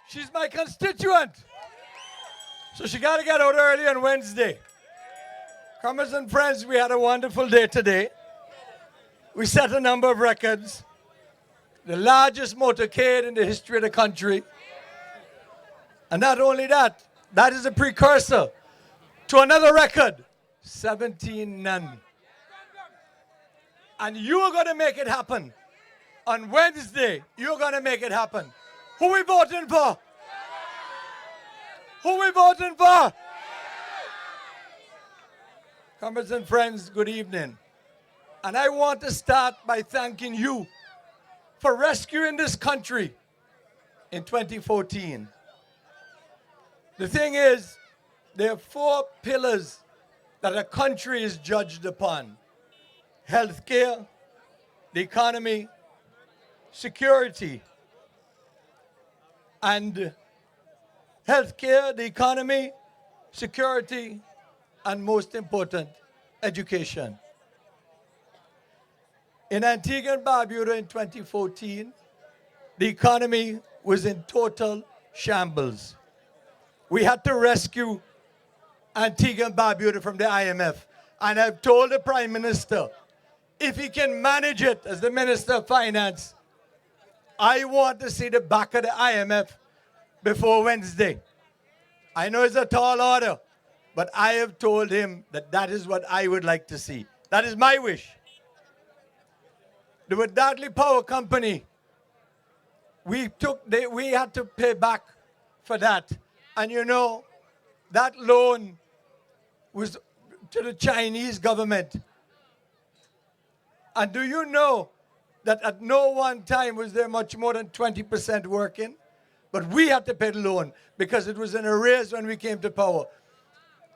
Speaker 8: She's my constituent. So she got to get out early on Wednesday. Comrades and friends, we had a wonderful day today. We set a number of records. The largest motorcade in the history of the country. And not only that, that is a precursor to another record, 17 none. And you are going to make it happen. On Wednesday, you're going to make it happen. Who we voting for? Who we voting for? Comrades and friends, good evening. And I want to start by thanking you for rescuing this country in 2014. The thing is, there are 4 pillars that a country is judged upon. Healthcare, the economy, security. And healthcare, the economy, security, and most important, education. In Antigua and Barbuda in 2014, the economy was in total shambles. We had to rescue Antigua and Barbuda from the IMF. And I've told the Prime Minister, if he can manage it as the Minister of Finance, I want to see the back of the IMF before Wednesday. I know it's a tall order, but I have told him that that is what I would like to see. That is my wish. The Wadadley Power Company, we had to pay back for that. And you know, that loan was to the Chinese government. And do you know that at no one time was there much more than 20% working? But we had to pay the loan because it was in arrears when we came to power.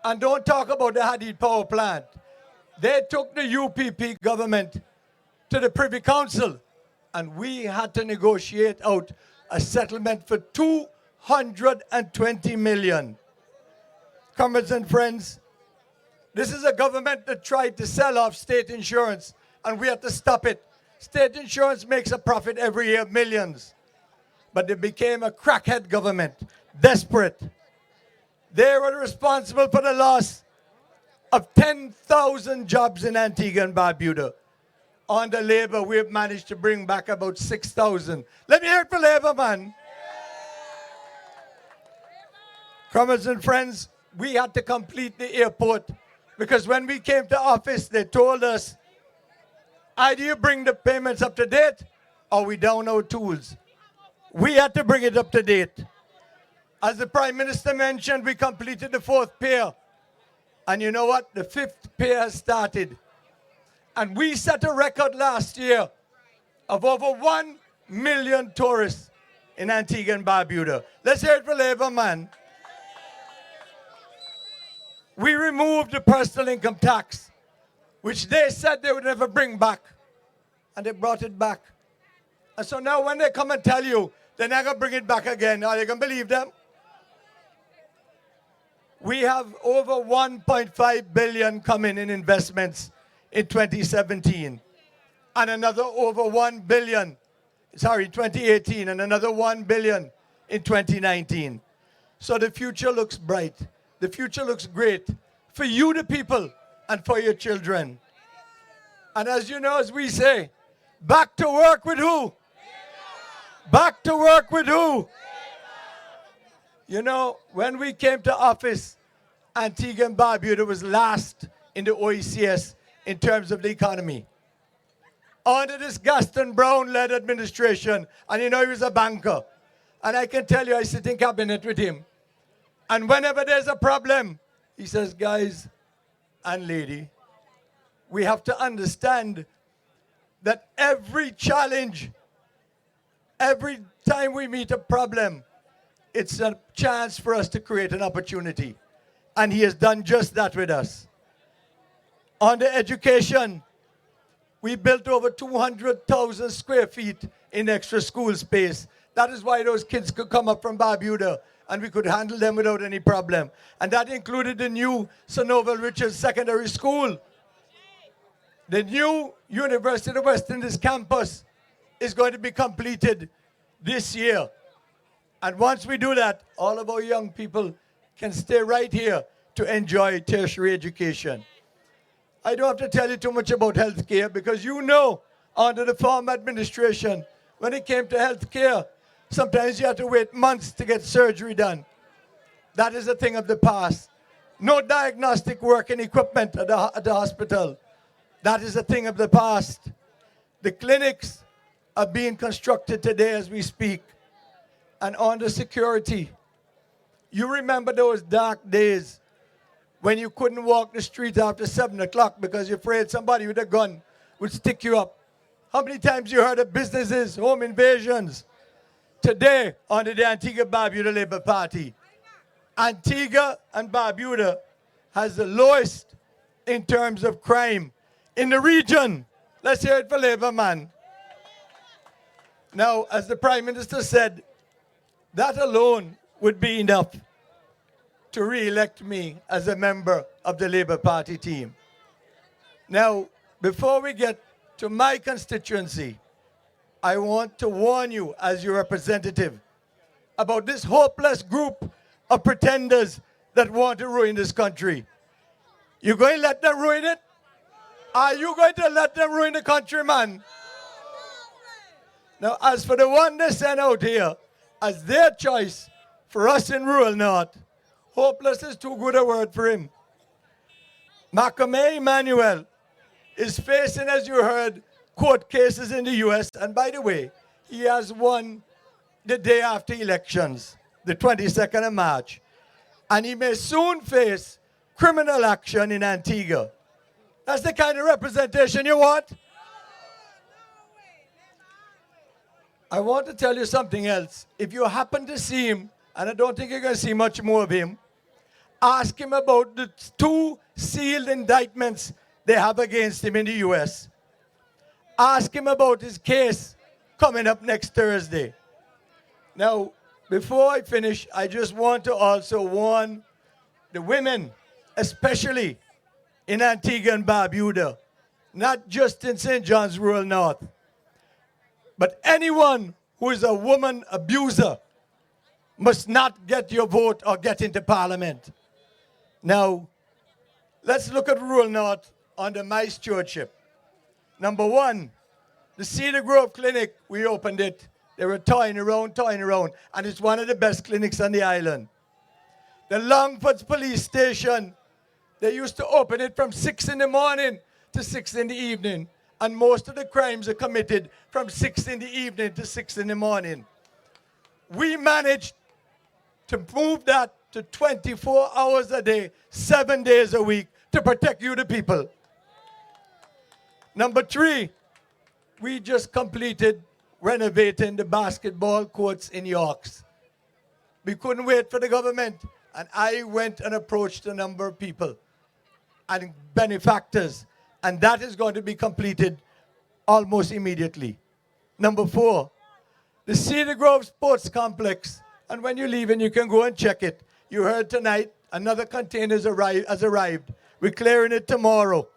Speaker 8: And don't talk about the Hadid power plant. They took the UPP government to the Privy Council, and we had to negotiate out a settlement for 220 million. Comrades and friends, this is a government that tried to sell off state insurance, and we had to stop it. State insurance makes a profit every year, millions. But they became a crackhead government, desperate. They were responsible for the loss of 10,000 jobs in Antigua and Barbuda. Under Labour, we've managed to bring back about 6,000. Let me hear it for Labour, man. Comrades and friends, we had to complete the airport because when we came to office, they told us, either you bring the payments up to date or we down our tools. We had to bring it up to date. As the Prime Minister mentioned, we completed the 4th pier. And you know what? The 5th pier has started. And we set a record last year of over 1 million tourists in Antigua and Barbuda. Let's hear it for Labour, man. We removed the personal income tax, which they said they would never bring back. And they brought it back. And so now when they come and tell you they're not going to bring it back again, are you going to believe them? We have over 1.5 billion coming in investments in 2017. And another over 1 billion, 2018, and another 1 billion in 2019. So the future looks bright. The future looks great for you, the people, and for your children. And as you know, as we say, back to work with who? Back to work with who? You know, when we came to office, Antigua and Barbuda was last in the OECS in terms of the economy. Under this Gaston Brown-led administration, and you know he was a banker, and I can tell you I sit in cabinet with him, and whenever there's a problem, he says, guys and lady, we have to understand that every challenge, every time we meet a problem, it's a chance for us to create an opportunity. And he has done just that with us. On the education, we built over 200,000 square feet in extra school space. That is why those kids could come up from Barbuda and we could handle them without any problem. And that included the new Sir Novel Richards Secondary School. The new University of West Indies campus is going to be completed this year. And once we do that, all of our young people can stay right here to enjoy tertiary education. I don't have to tell you too much about healthcare because you know, under the former administration, when it came to healthcare, sometimes you had to wait months to get surgery done. That is a thing of the past. No diagnostic work and equipment at the hospital. That is a thing of the past. The clinics are being constructed today as we speak. And on the security, you remember those dark days when you couldn't walk the street after 7 o'clock because you're afraid somebody with a gun would stick you up. How many times you heard of businesses, home invasions? Today, under the Antigua-Barbuda Labour Party, Antigua and Barbuda has the lowest in terms of crime in the region. Let's hear it for Labour, man. Now, as the Prime Minister said, that alone would be enough to re-elect me as a member of the Labour Party team. Now, before we get to my constituency, I want to warn you as your representative about this hopeless group of pretenders that want to ruin this country. You going to let them ruin it? Are you going to let them ruin the country, man? Now, as for the one they sent out here as their choice for us in rural North, hopeless is too good a word for him. Makome Emmanuel is facing, as you heard, court cases in the U.S. And by the way, he has won the day after elections, the 22nd of March. And he may soon face criminal action in Antigua. That's the kind of representation you want? I want to tell you something else. If you happen to see him, and I don't think you're going to see much more of him, ask him about the 2 sealed indictments they have against him in the U.S. Ask him about his case coming up next Thursday. Now, before I finish, I just want to also warn the women, especially in Antigua and Barbuda, not just in St. John's Rural North, but anyone who is a woman abuser must not get your vote or get into Parliament. Now, Let's look at rural North under my stewardship. Number one, the Cedar Grove Clinic, we opened it. They were toying around, and it's one of the best clinics on the island. The Longford Police Station, they used to open it from 6 in the morning to 6 in the evening, and most of the crimes are committed from 6 in the evening to 6 in the morning. We managed to move that to 24 hours a day, 7 days a week, to protect you, the people. Number three, we just completed renovating the basketball courts in Yorks. We couldn't wait for the government, and I went and approached a number of people and benefactors, and that is going to be completed almost immediately. Number four, the Cedar Grove Sports Complex, and when you leave and you can go and check it. You heard tonight another container has arrived. We're clearing it tomorrow.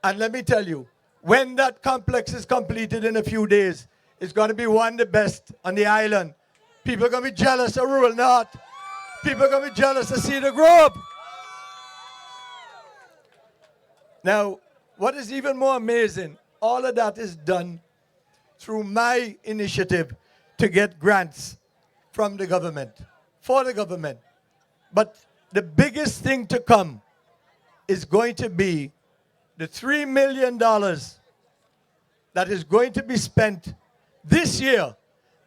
Speaker 8: And let me tell you, when that complex is completed in a few days, it's going to be one of the best on the island. People are going to be jealous of rural North. People are going to be jealous of Cedar Grove. Now, what is even more amazing, all of that is done through my initiative to get grants from the government, for the government. But the biggest thing to come is going to be the $3 million that is going to be spent this year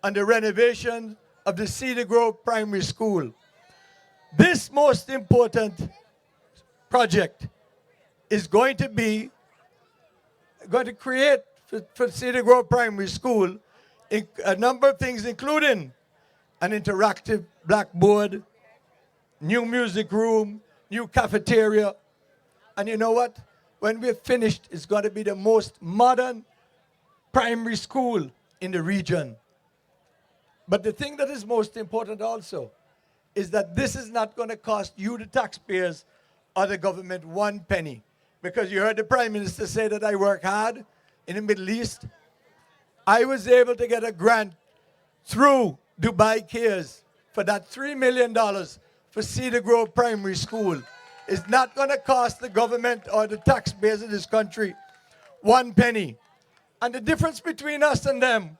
Speaker 8: on the renovation of the Cedar Grove Primary School. This most important project is going to create for Cedar Grove Primary School a number of things, including an interactive blackboard, new music room, new cafeteria. And you know what? When we're finished, it's going to be the most modern primary school in the region. But the thing that is most important also is that this is not going to cost you, the taxpayers, or the government one penny. Because you heard the Prime Minister say that I work hard in the Middle East. I was able to get a grant through Dubai Cares for that $3 million for Cedar Grove Primary School. It's not going to cost the government or the taxpayers of this country one penny. And the difference between us and them,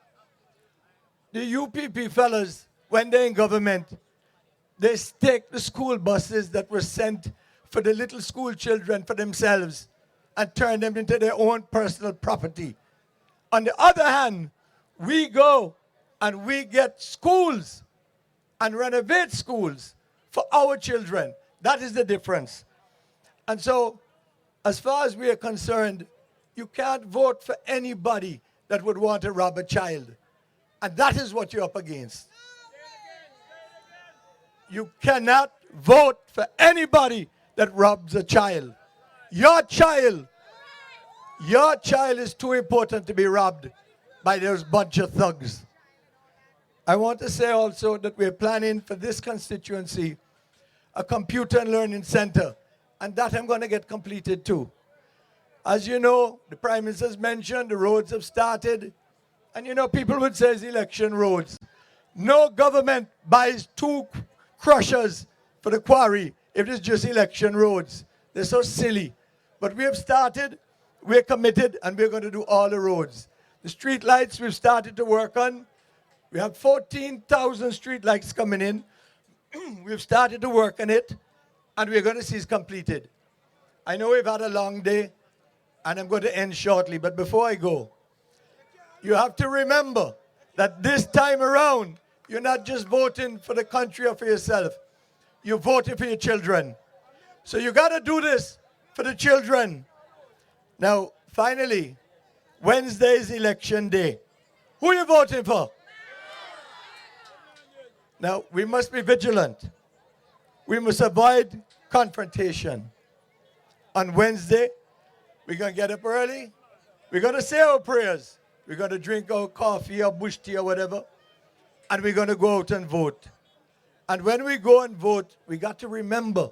Speaker 8: the UPP fellas, when they're in government, they take the school buses that were sent for the little school children for themselves and turn them into their own personal property. On the other hand, we go and we get schools and renovate schools for our children. That is the difference. And so, as far as we are concerned, you can't vote for anybody that would want to rob a child. And that is what you're up against. You cannot vote for anybody that robs a child. Your child is too important to be robbed by those bunch of thugs. I want to say also that we're planning for this constituency a computer and learning center, and that I'm going to get completed too. As you know, the Prime Minister has mentioned the roads have started, and you know, people would say it's election roads. No government buys 2 crushers for the quarry if it's just election roads. They're so silly. But we have started, we're committed, and we're going to do all the roads. The street lights we've started to work on. We have 14,000 street lights coming in. We've started to work on it, and we're going to see it's completed. I know we've had a long day, and I'm going to end shortly, but before I go, you have to remember that this time around, you're not just voting for the country or for yourself. You're voting for your children. So you got to do this for the children. Now, finally, Wednesday is election day. Who are you voting for? Now, we must be vigilant. We must avoid confrontation. On Wednesday, we're going to get up early. We're going to say our prayers. We're going to drink our coffee or bush tea or whatever. And we're going to go out and vote. And when we go and vote, we got to remember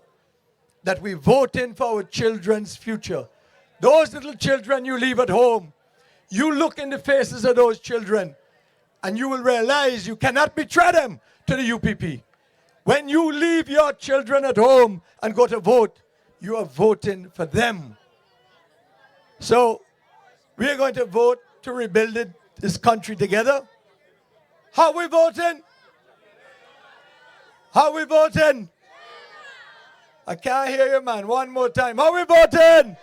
Speaker 8: that we're voting for our children's future. Those little children you leave at home, you look in the faces of those children and you will realize you cannot betray them to the UPP. When you leave your children at home and go to vote, you are voting for them. So we are going to vote to rebuild this country together. How we voting? How we voting? I can't hear you, man. One more time. How we voting?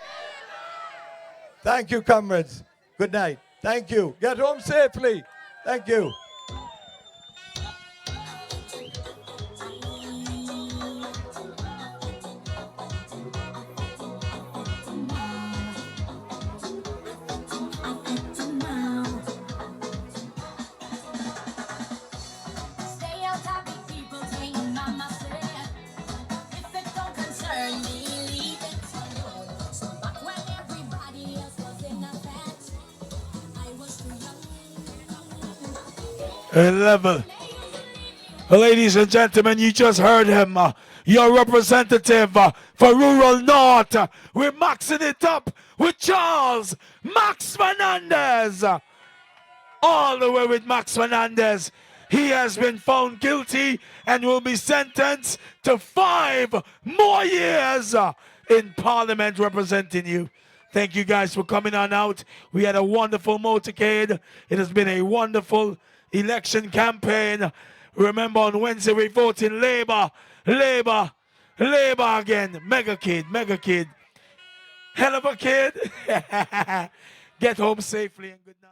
Speaker 8: Thank you, comrades. Good night. Thank you. Get home safely. Thank you.
Speaker 7: Stay out of the people's thing, mama said. If it don't concern me, leave it alone. So back when everybody else was in a fence, I was too young.
Speaker 2: Level. Ladies and gentlemen, you just heard him. Your representative for Rural North. We're maxing it up with Charles Max Fernandez. All the way with Max Fernandez. He has been found guilty and will be sentenced to 5 more years in Parliament representing you. Thank you guys for coming on out. We had a wonderful motorcade. It has been a wonderful election campaign. Remember, on Wednesday we vote in Labour. Labour. Labour again. Mega kid. Mega kid. Hell of a kid. Get home safely and good night.